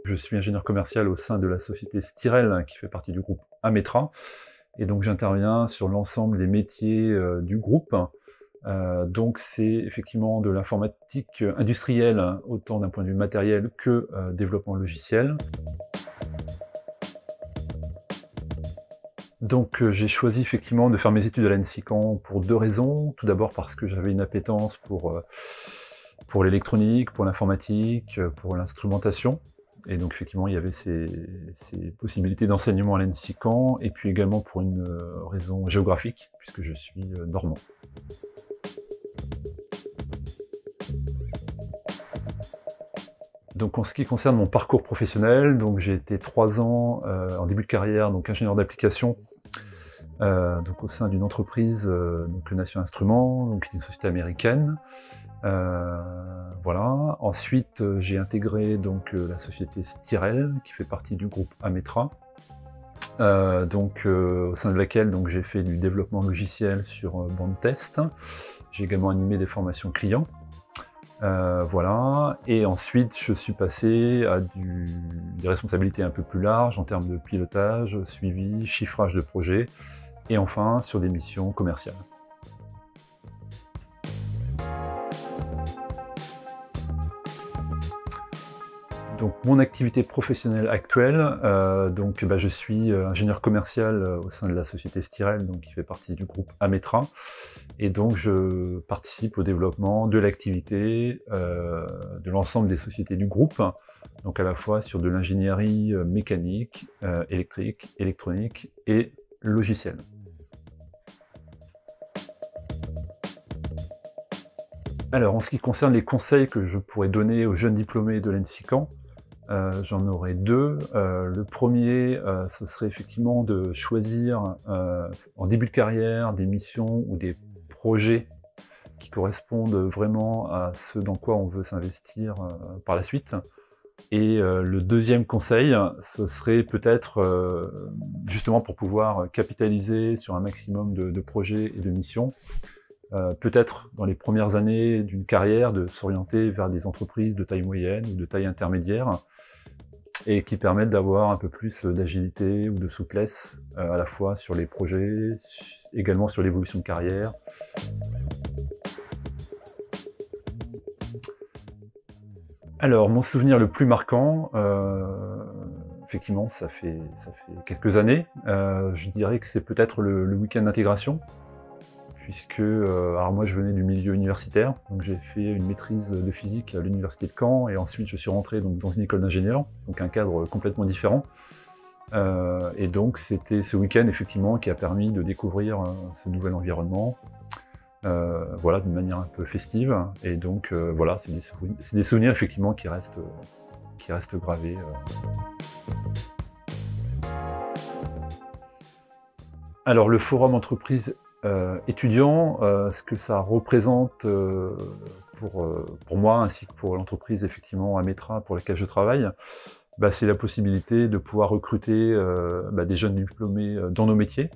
je suis ingénieur commercial au sein de la société Styrel, hein, qui fait partie du groupe Ametra. Et donc j'interviens sur l'ensemble des métiers du groupe. Donc c'est effectivement de l'informatique industrielle, hein, autant d'un point de vue matériel que développement logiciel. Donc j'ai choisi effectivement de faire mes études à l'ENSICAN pour deux raisons. Tout d'abord parce que j'avais une appétence pour l'électronique, pour l'informatique, pour l'instrumentation. Et donc effectivement il y avait ces possibilités d'enseignement à l'ENSICAN, et puis également pour une raison géographique, puisque je suis normand. Donc en ce qui concerne mon parcours professionnel, donc j'ai été 3 ans en début de carrière, donc ingénieur d'application, donc au sein d'une entreprise, donc le Nation Instruments, donc une société américaine. Voilà. Ensuite, j'ai intégré donc la société Styrel, qui fait partie du groupe Ametra, au sein de laquelle j'ai fait du développement logiciel sur bande test. J'ai également animé des formations clients. Voilà. Et ensuite, je suis passé à des responsabilités un peu plus larges en termes de pilotage, suivi, chiffrage de projet, et enfin sur des missions commerciales. Donc mon activité professionnelle actuelle, je suis ingénieur commercial au sein de la société Styrel, donc qui fait partie du groupe Ametra, et donc je participe au développement de l'activité de l'ensemble des sociétés du groupe, donc à la fois sur de l'ingénierie mécanique, électrique, électronique et logicielle. Alors en ce qui concerne les conseils que je pourrais donner aux jeunes diplômés de l'ENSICAN, j'en aurais deux. Le premier, ce serait effectivement de choisir en début de carrière des missions ou des projets qui correspondent vraiment à ce dans quoi on veut s'investir par la suite. Et le deuxième conseil, ce serait peut-être, justement pour pouvoir capitaliser sur un maximum de projets et de missions, peut-être dans les premières années d'une carrière, de s'orienter vers des entreprises de taille moyenne ou de taille intermédiaire, et qui permettent d'avoir un peu plus d'agilité ou de souplesse, à la fois sur les projets, également sur l'évolution de carrière. Alors, mon souvenir le plus marquant, effectivement, ça fait quelques années, je dirais que c'est peut-être le week-end d'intégration, puisque alors moi je venais du milieu universitaire, donc j'ai fait une maîtrise de physique à l'université de Caen, et ensuite je suis rentré dans une école d'ingénieur, donc un cadre complètement différent. Et donc c'était ce week-end effectivement qui a permis de découvrir ce nouvel environnement, voilà, d'une manière un peu festive, et donc voilà, c'est des souvenirs effectivement qui restent gravés. Alors le forum entreprise étudiant, ce que ça représente pour moi ainsi que pour l'entreprise effectivement Ametra pour laquelle je travaille, c'est la possibilité de pouvoir recruter des jeunes diplômés dans nos métiers.